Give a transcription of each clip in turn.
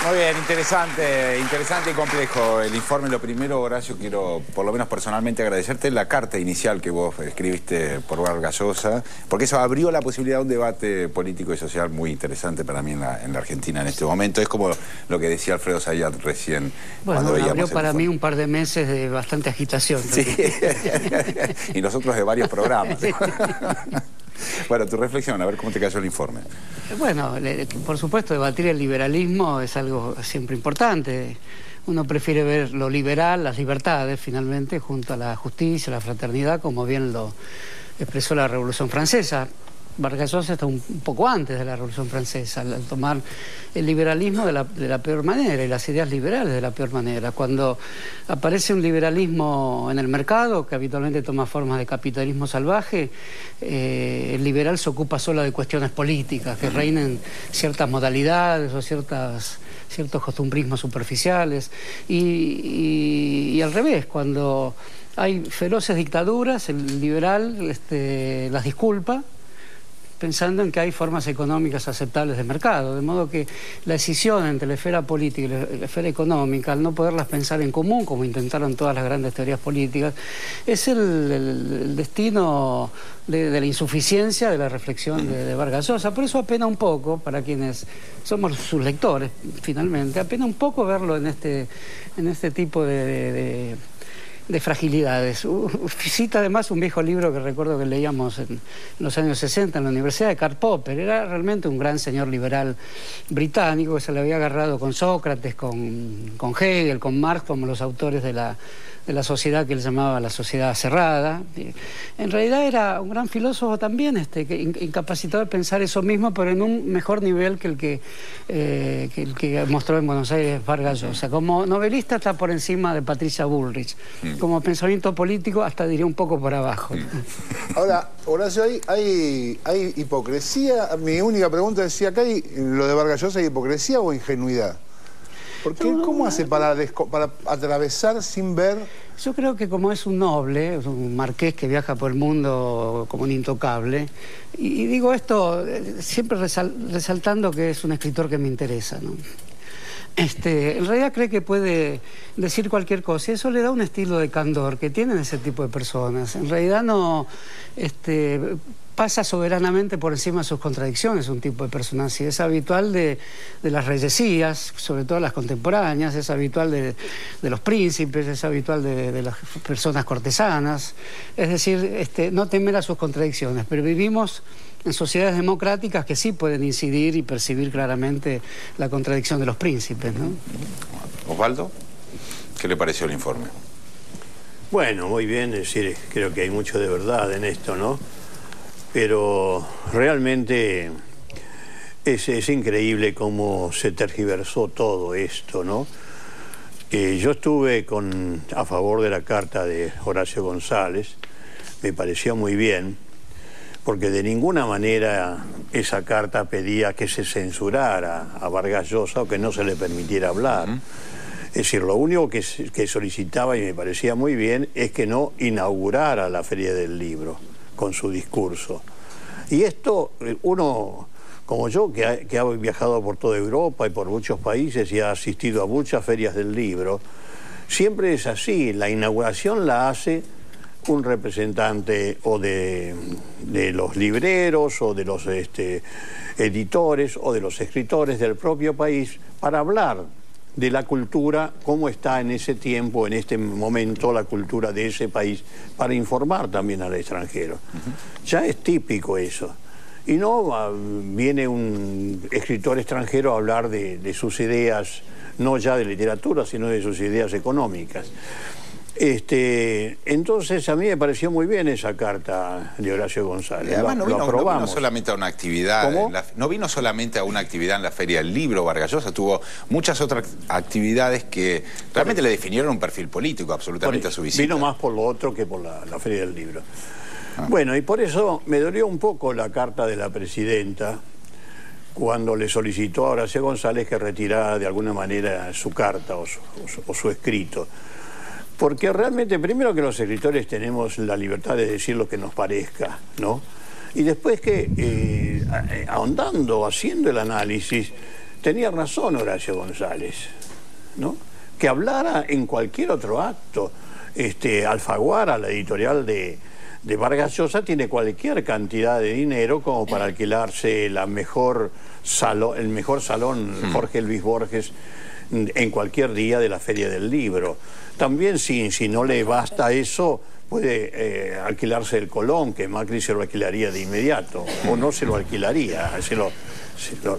Muy bien, interesante y complejo el informe. Lo primero, Horacio, quiero, por lo menos personalmente, agradecerte la carta inicial que vos escribiste por Vargas Llosa, porque eso abrió la posibilidad de un debate político y social muy interesante para mí en la Argentina en este momento. Es como lo que decía Alfredo Zayat recién. Bueno, abrió para mí un par de meses de bastante agitación. Sí, y nosotros de varios programas. Sí. Bueno, tu reflexión, a ver cómo te cayó el informe. Bueno, por supuesto, debatir el liberalismo es algo siempre importante. Uno prefiere ver lo liberal, las libertades, finalmente, junto a la justicia, la fraternidad, como bien lo expresó la Revolución Francesa. Vargas Llosa está un poco antes de la Revolución Francesa, al tomar el liberalismo de la peor manera y las ideas liberales de la peor manera. Cuando aparece un liberalismo en el mercado, que habitualmente toma formas de capitalismo salvaje, el liberal se ocupa solo de cuestiones políticas, que reinen ciertas modalidades o ciertos costumbrismos superficiales. Y al revés, cuando hay feroces dictaduras, el liberal las disculpa, pensando en que hay formas económicas aceptables de mercado, de modo que la escisión entre la esfera política y la esfera económica, al no poderlas pensar en común, como intentaron todas las grandes teorías políticas, es el destino de la insuficiencia de la reflexión de Vargas Llosa. Por eso apena un poco, para quienes somos sus lectores, finalmente, apena un poco verlo en este tipo de fragilidades. Cita además un viejo libro que recuerdo que leíamos en los años 60 en la Universidad, de Karl Popper. Era realmente un gran señor liberal británico que se le había agarrado con Sócrates, con Hegel, con Marx, como los autores de la sociedad que él llamaba la sociedad cerrada. En realidad era un gran filósofo también, que incapacitado de pensar eso mismo, pero en un mejor nivel que el que mostró en Buenos Aires Vargas Llosa. Como novelista está por encima de Patricia Bullrich. Como pensamiento político hasta diría un poco por abajo. Ahora, Horacio, ¿hay hipocresía? Mi única pregunta es si acá lo de Vargas Llosa, ¿hay hipocresía o ingenuidad? Porque ¿cómo hace para atravesar sin ver? Yo creo que como es un noble, es un marqués que viaja por el mundo como un intocable, y digo esto siempre resaltando que es un escritor que me interesa, ¿no? En realidad cree que puede decir cualquier cosa y eso le da un estilo de candor que tienen ese tipo de personas. En realidad no pasa soberanamente por encima de sus contradicciones un tipo de personaje. Es habitual de las reyesías, sobre todo las contemporáneas, es habitual de los príncipes, es habitual de las personas cortesanas. Es decir, no temer a sus contradicciones, pero vivimos en sociedades democráticas que sí pueden incidir y percibir claramente la contradicción de los príncipes, ¿no? Osvaldo, ¿qué le pareció el informe? Bueno, muy bien, es decir, creo que hay mucho de verdad en esto, ¿no? Pero realmente es increíble cómo se tergiversó todo esto, ¿no? Yo estuve a favor de la carta de Horacio González, me pareció muy bien, porque de ninguna manera esa carta pedía que se censurara a Vargas Llosa o que no se le permitiera hablar. Es decir, lo único que solicitaba, y me parecía muy bien, es que no inaugurara la Feria del Libro con su discurso. Y esto, uno como yo, que ha viajado por toda Europa y por muchos países y ha asistido a muchas ferias del libro, siempre es así, la inauguración la hace un representante o de los libreros o de los editores o de los escritores del propio país para hablar de la cultura, cómo está en ese tiempo, en este momento, la cultura de ese país, para informar también al extranjero. Ya es típico eso. Y no viene un escritor extranjero a hablar de sus ideas, no ya de literatura, sino de sus ideas económicas. Entonces a mí me pareció muy bien esa carta de Horacio González. Además, lo aprobamos. No vino solamente a una actividad. No vino solamente a una actividad en la Feria del Libro Vargas Llosa, tuvo muchas otras actividades que realmente le definieron un perfil político absolutamente a su visita. Vino más por lo otro que por la Feria del Libro. Bueno, y por eso me dolió un poco la carta de la presidenta cuando le solicitó a Horacio González que retirara de alguna manera su carta o su escrito. Porque realmente, primero que los escritores tenemos la libertad de decir lo que nos parezca, ¿no? Y después que, ahondando, haciendo el análisis, tenía razón Horacio González, ¿no? Que hablara en cualquier otro acto. Alfaguara, la editorial de Vargas Llosa, tiene cualquier cantidad de dinero como para alquilarse el mejor salón Jorge Luis Borges en cualquier día de la Feria del Libro. También si no le basta eso, puede alquilarse el Colón, que Macri se lo alquilaría de inmediato, o no se lo alquilaría,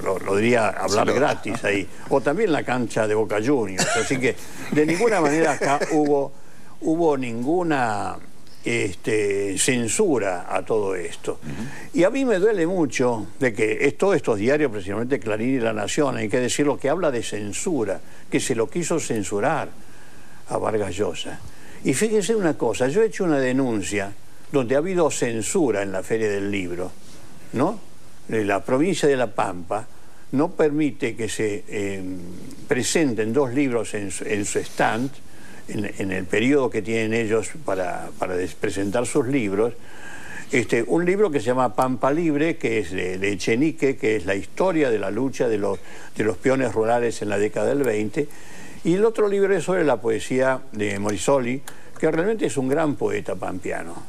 lo diría hablar gratis ahí, o también la cancha de Boca Juniors. Así que de ninguna manera acá hubo ninguna censura a todo esto. Y a mí me duele mucho de que todos estos diarios, precisamente Clarín y La Nación, hay que decirlo, que habla de censura, que se lo quiso censurar a Vargas Llosa. Y fíjense una cosa, yo he hecho una denuncia donde ha habido censura en la Feria del Libro, ¿no? La provincia de La Pampa no permite que se presenten 2 libros en su stand, en el periodo que tienen ellos para presentar sus libros. Un libro que se llama Pampa Libre, que es de Echenique, que es la historia de la lucha de los peones rurales en la década del 20, y el otro libro es sobre la poesía de Morisoli, que realmente es un gran poeta pampeano.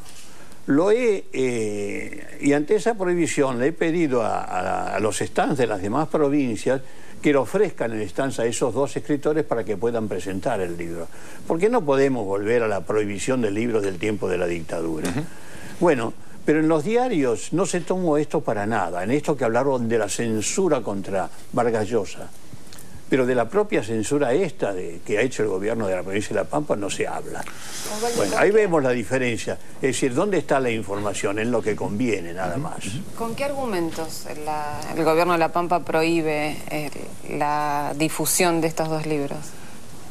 Y ante esa prohibición le he pedido a los stands de las demás provincias que le ofrezcan el stand a esos 2 escritores para que puedan presentar el libro. Porque no podemos volver a la prohibición de libros del tiempo de la dictadura. Bueno, pero en los diarios no se tomó esto para nada, en esto que hablaron de la censura contra Vargas Llosa. Pero de la propia censura que ha hecho el gobierno de la provincia de La Pampa no se habla. Bueno, ahí vemos la diferencia. Es decir, ¿dónde está la información? En lo que conviene, nada más. ¿Con qué argumentos el gobierno de La Pampa prohíbe la difusión de estos 2 libros?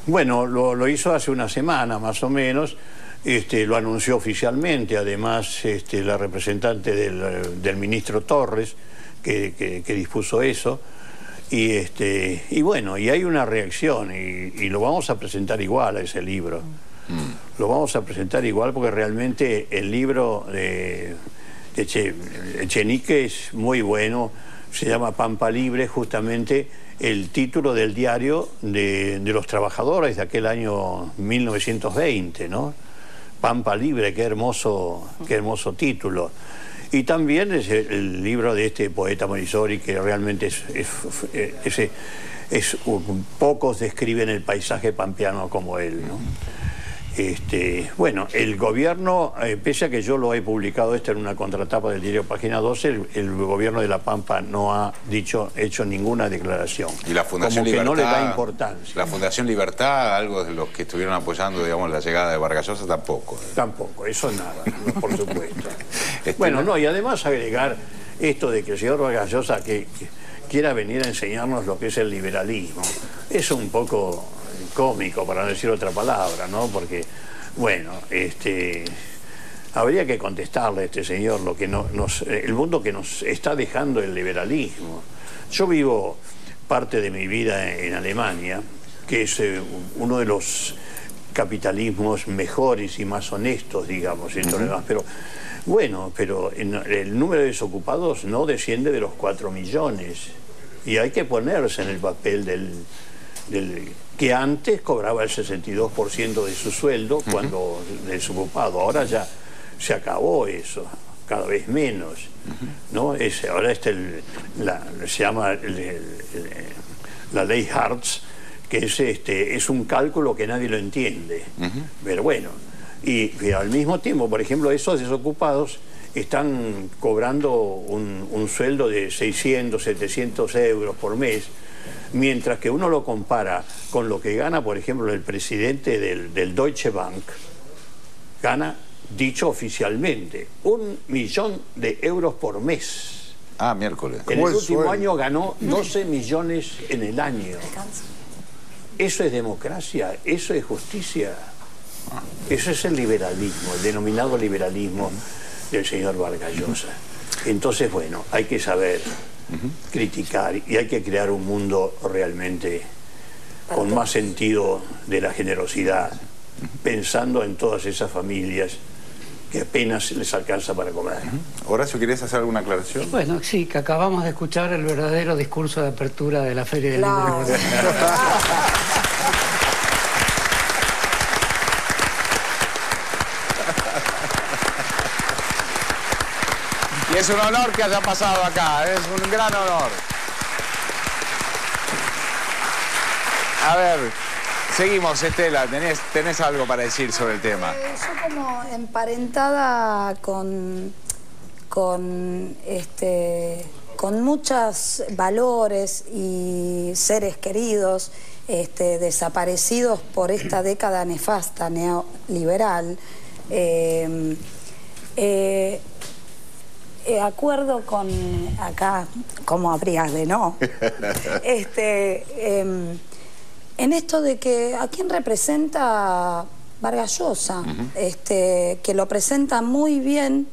Bueno, lo hizo hace una semana, más o menos. Lo anunció oficialmente, además la representante del ministro Torres, que dispuso eso. Y bueno, y hay una reacción, y lo vamos a presentar igual a ese libro. Lo vamos a presentar igual porque realmente el libro de Echenique es muy bueno, se llama Pampa Libre, justamente el título del diario de los trabajadores de aquel año 1920, ¿no? Pampa Libre, qué hermoso título. Y también es el libro de este poeta Morisoli, que realmente pocos describen el paisaje pampeano como él, ¿no? Bueno, el gobierno, pese a que yo lo he publicado en una contratapa del diario Página 12, el gobierno de La Pampa no ha hecho ninguna declaración. Y la Fundación Libertad, no le da importancia. La Fundación Libertad, algo de los que estuvieron apoyando, digamos, la llegada de Vargas Llosa, tampoco. Tampoco, eso nada, no, por supuesto. Bueno, no, y además agregar esto de que el señor Vargas Llosa que quiera venir a enseñarnos lo que es el liberalismo, es un poco cómico, para no decir otra palabra, ¿no? Porque, bueno, habría que contestarle a este señor lo que el mundo que nos está dejando el liberalismo. Yo vivo parte de mi vida en Alemania, que es uno de los capitalismos mejores y más honestos, digamos, y todo lo demás, pero bueno, el número de desocupados no desciende de los 4 millones, y hay que ponerse en el papel que antes cobraba el 62% de su sueldo cuando desocupado. Ahora ya se acabó eso, cada vez menos, ¿no? Ahora se llama la ley Hartz, que es un cálculo que nadie lo entiende. Pero bueno, y al mismo tiempo, por ejemplo, esos desocupados están cobrando un sueldo de 600, 700 euros por mes, mientras que uno lo compara con lo que gana, por ejemplo, el presidente del Deutsche Bank, gana, dicho oficialmente, 1 millón de euros por mes. Ah, miércoles. En el último año ganó 12 millones en el año. ¿Eso es democracia? ¿Eso es justicia? Eso es el liberalismo, el denominado liberalismo del señor Vargas Llosa. Entonces, bueno, hay que saber criticar y hay que crear un mundo realmente con más sentido de la generosidad, pensando en todas esas familias que apenas les alcanza para comer. Horacio, ¿querías hacer alguna aclaración? Bueno, sí, que acabamos de escuchar el verdadero discurso de apertura de la Feria del Libro. Y es un honor que haya pasado acá, es un gran honor. A ver, seguimos, Estela, tenés algo para decir sobre el tema. Yo como emparentada con muchos valores y seres queridos desaparecidos por esta década nefasta neoliberal, acuerdo con acá, ¿cómo habrías de no? En esto de que a quién representa Vargas Llosa, que lo presenta muy bien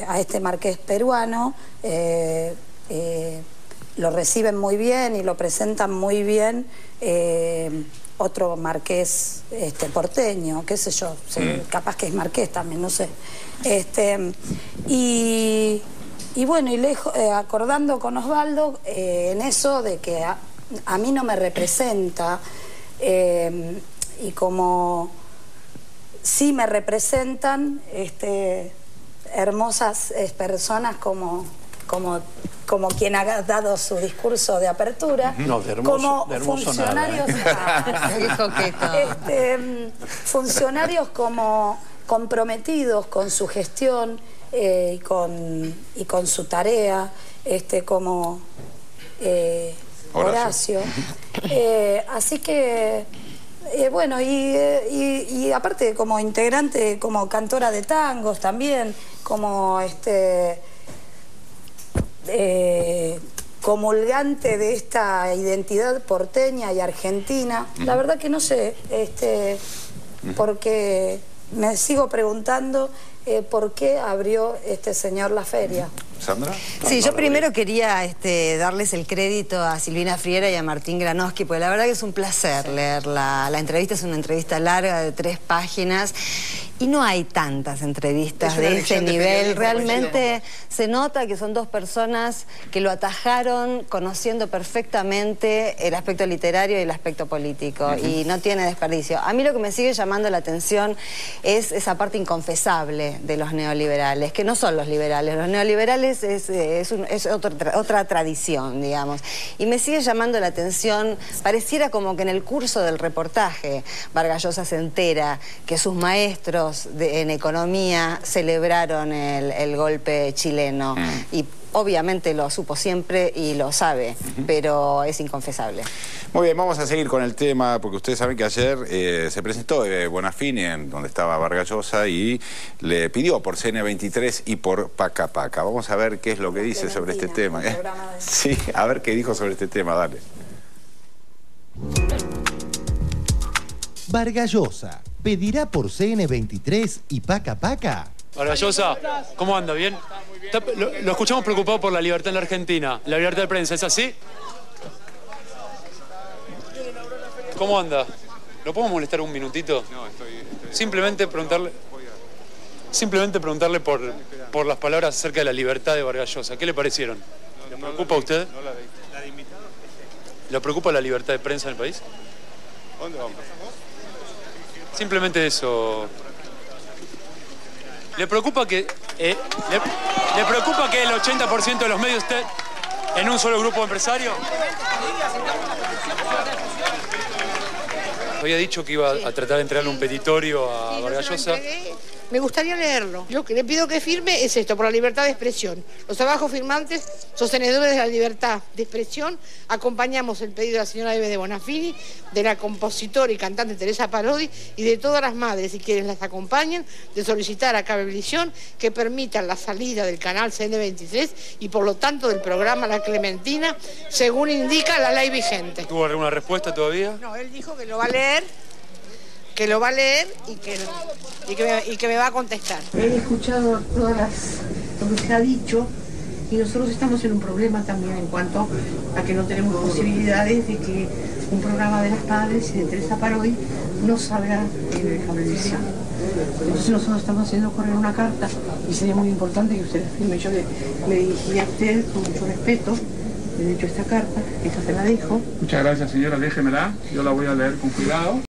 a este marqués peruano, lo reciben muy bien y lo presentan muy bien otro marqués porteño, qué sé yo, capaz que es marqués también, no sé. Y bueno, y acordando con Osvaldo en eso de que a mí no me representa, y como sí me representan hermosas personas como quien ha dado su discurso de apertura, no, de hermoso, como funcionarios, funcionarios como comprometidos con su gestión y con su tarea, como Horacio. Así que bueno, y aparte como integrante, como cantora de tangos también, como comulgante de esta identidad porteña y argentina. La verdad que no sé, porque me sigo preguntando por qué abrió este señor la feria. ¿Sandra? Sí, yo primero quería darles el crédito a Silvina Friera y a Martín Granowski, porque la verdad que es un placer leerla. La entrevista es una entrevista larga de 3 páginas y no hay tantas entrevistas de este nivel. Realmente se nota que son 2 personas que lo atajaron conociendo perfectamente el aspecto literario y el aspecto político, y no tiene desperdicio. A mí lo que me sigue llamando la atención es esa parte inconfesable de los neoliberales, que no son los liberales. Los neoliberales es otra tradición, digamos. Y me sigue llamando la atención, pareciera como que en el curso del reportaje Vargas Llosa se entera que sus maestros en economía celebraron el golpe chileno. Y obviamente lo supo siempre y lo sabe, pero es inconfesable. Muy bien, vamos a seguir con el tema, porque ustedes saben que ayer se presentó Bonafini, en donde estaba Vargas Llosa, y le pidió por CN23 y por Paca Paca. Vamos a ver qué es lo que dice sobre este tema. Sí, a ver qué dijo sobre este tema, dale. Vargas Llosa pedirá por CN23 y Paca Paca. Vargas Llosa, ¿cómo anda? ¿Bien? Lo escuchamos preocupado por la libertad en la Argentina, la libertad de prensa, ¿es así? ¿Cómo anda? ¿Lo podemos molestar un minutito? No, simplemente preguntarle por las palabras acerca de la libertad de Vargas Llosa. ¿Qué le parecieron? ¿Le preocupa a usted? ¿Le preocupa la libertad de prensa en el país? ¿Dónde vamos? Simplemente eso. ¿Le preocupa que el 80% de los medios estén en un solo grupo empresario? Había dicho que iba a tratar de entregarle un petitorio a Vargas Llosa. Me gustaría leerlo. Yo que le pido que firme es esto, por la libertad de expresión. Los trabajos firmantes, sostenedores de la libertad de expresión, acompañamos el pedido de la señora Eve de Bonafini, de la compositora y cantante Teresa Parodi y de todas las madres y quienes las acompañen, de solicitar a Cablevisión que permitan la salida del canal CN23 y por lo tanto del programa La Clementina, según indica la ley vigente. ¿Tuvo alguna respuesta todavía? No, él dijo que lo va a leer. Y que me va a contestar. He escuchado lo que se ha dicho y nosotros estamos en un problema también en cuanto a que no tenemos posibilidades de que un programa de las madres y de Teresa Parodi no salga en Cablevisión. Entonces nosotros estamos haciendo correr una carta y sería muy importante que usted la firme. Yo me dirigí a usted con mucho respeto, le he hecho esta carta, esta se la dejo. Muchas gracias, señora, déjemela, yo la voy a leer con cuidado.